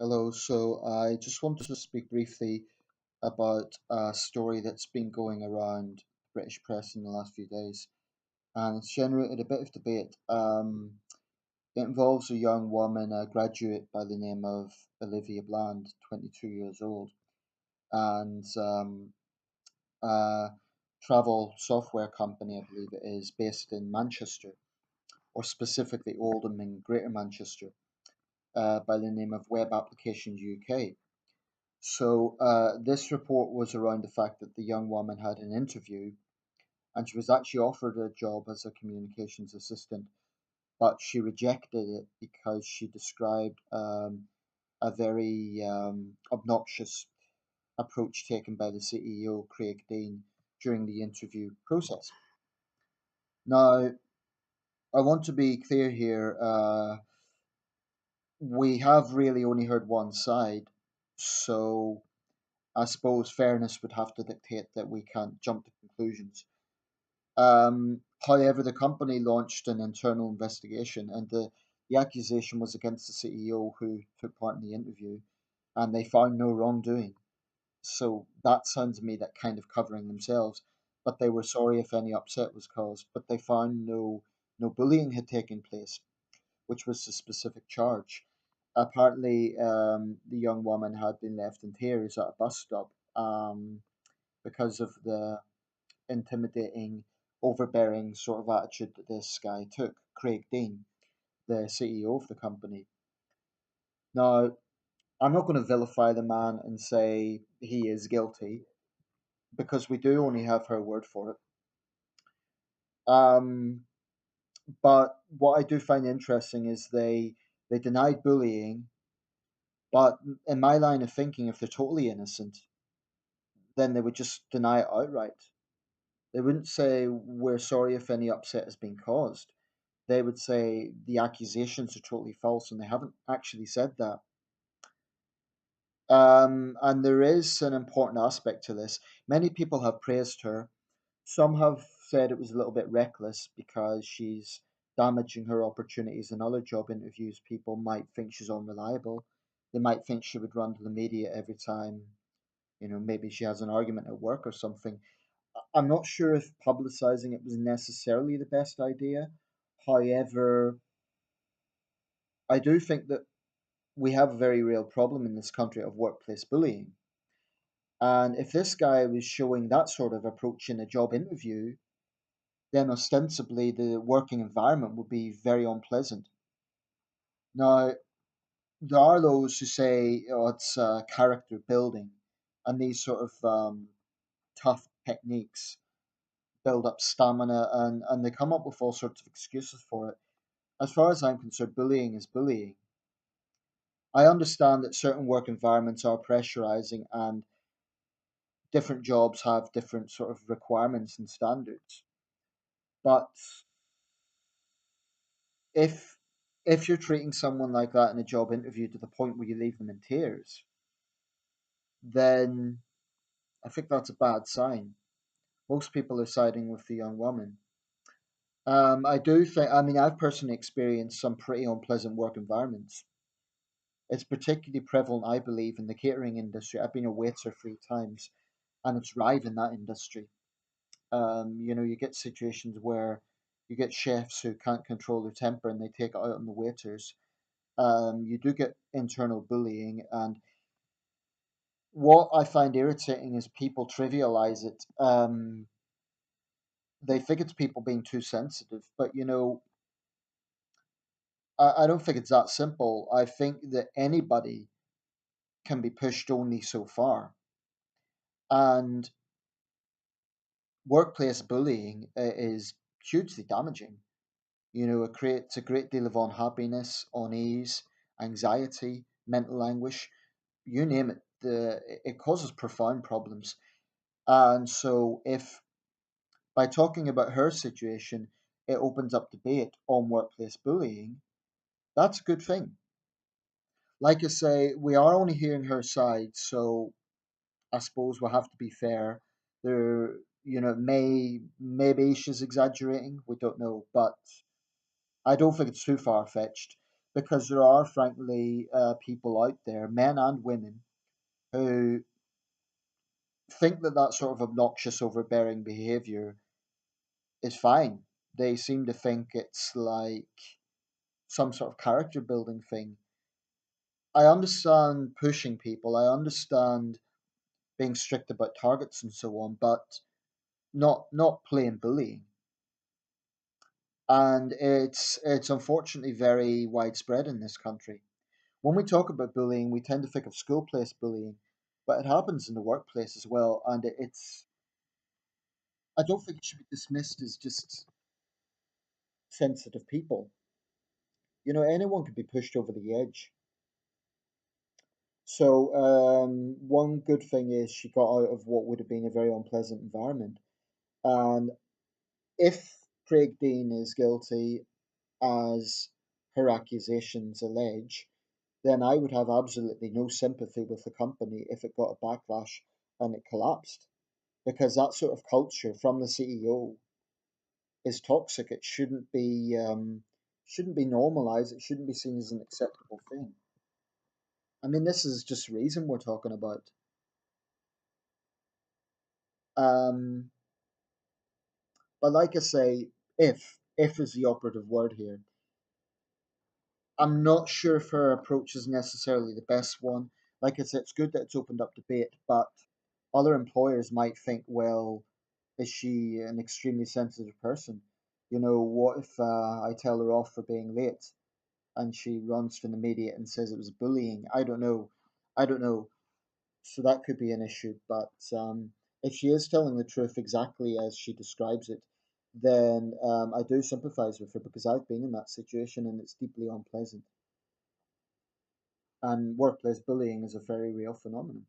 Hello. So I just wanted to speak briefly about a story that's been going around the British press in the last few days, and it's generated a bit of debate. It involves a young woman, a graduate by the name of Olivia Bland, 22 years old, and a travel software company, I believe it is, based in Manchester, or specifically Oldham in Greater Manchester, by the name of Web Applications UK. So this report was around the fact that the young woman had an interview and she was actually offered a job as a communications assistant, but she rejected it because she described a very obnoxious approach taken by the CEO, Craig Dean, during the interview process. Now, I want to be clear here. We have really only heard one side, so I suppose fairness would have to dictate that we can't jump to conclusions. However, the company launched an internal investigation, and the accusation was against the CEO who took part in the interview, and they found no wrongdoing. So that sounds to me that kind of covering themselves, but they were sorry if any upset was caused. But they found no bullying had taken place, which was the specific charge. Apparently, the young woman had been left in tears at a bus stop because of the intimidating, overbearing sort of attitude that this guy took, Craig Dean, the CEO of the company. Now, I'm not going to vilify the man and say he is guilty because we do only have her word for it. Um, but what I do find interesting is they denied bullying, but in my line of thinking, if they're totally innocent, then they would just deny it outright. They wouldn't say we're sorry if any upset has been caused. They would say the accusations are totally false, and they haven't actually said that. And there is an important aspect to this. Many people have praised her. Some have said it was a little bit reckless because she's damaging her opportunities in other job interviews. People might think she's unreliable. They might think she would run to the media every time, maybe she has an argument at work or something. I'm not sure if publicizing it was necessarily the best idea. However, I do think that we have a very real problem in this country of workplace bullying. And if this guy was showing that sort of approach in a job interview, then ostensibly the working environment would be very unpleasant. Now, there are those who say it's character building, and these sort of tough techniques build up stamina, and they come up with all sorts of excuses for it. As far as I'm concerned, bullying is bullying. I understand that certain work environments are pressurizing and different jobs have different sort of requirements and standards. But if if you're treating someone like that in a job interview to the point where you leave them in tears, then I think that's a bad sign. Most people are siding with the young woman. I do think, I mean, I've personally experienced some pretty unpleasant work environments. It's particularly prevalent, I believe, in the catering industry. I've been a waiter 3 times, and it's rife in that industry. You get situations where you get chefs who can't control their temper and they take it out on the waiters. You do get internal bullying, and what I find irritating is people trivialize it. They think it's people being too sensitive, but I don't think it's that simple. I think that anybody can be pushed only so far, and workplace bullying is hugely damaging. It creates a great deal of unhappiness, unease, anxiety, mental anguish, you name it. It causes profound problems. And so, if by talking about her situation, it opens up debate on workplace bullying, that's a good thing. Like I say, we are only hearing her side, so I suppose we'll have to be fair. There, maybe she's exaggerating. We don't know, but I don't think it's too far fetched. because there are, frankly, people out there, men and women, who think that that sort of obnoxious, overbearing behavior is fine. They seem to think it's like some sort of character building thing. I understand pushing people, I understand being strict about targets and so on, but not plain bullying. And it's unfortunately very widespread in this country. When we talk about bullying, we tend to think of school place bullying, but it happens in the workplace as well. And it's I don't think it should be dismissed as just sensitive people. You know, anyone could be pushed over the edge. So one good thing is she got out of what would have been a very unpleasant environment. And if Craig Dean is guilty, as her accusations allege, then I would have absolutely no sympathy with the company if it got a backlash and it collapsed. Because that sort of culture from the CEO is toxic. It shouldn't be normalized. It shouldn't be seen as an acceptable thing. I mean, this is just reason we're talking about. Um, but like I say, if is the operative word here. I'm not sure if her approach is necessarily the best one. Like I said, it's good that it's opened up debate, but other employers might think, well, is she an extremely sensitive person? You know, what if I tell her off for being late and she runs to the media and says it was bullying? I don't know. I don't know. So that could be an issue. But if she is telling the truth exactly as she describes it, then I do sympathize with her because I've been in that situation and it's deeply unpleasant. And workplace bullying is a very real phenomenon.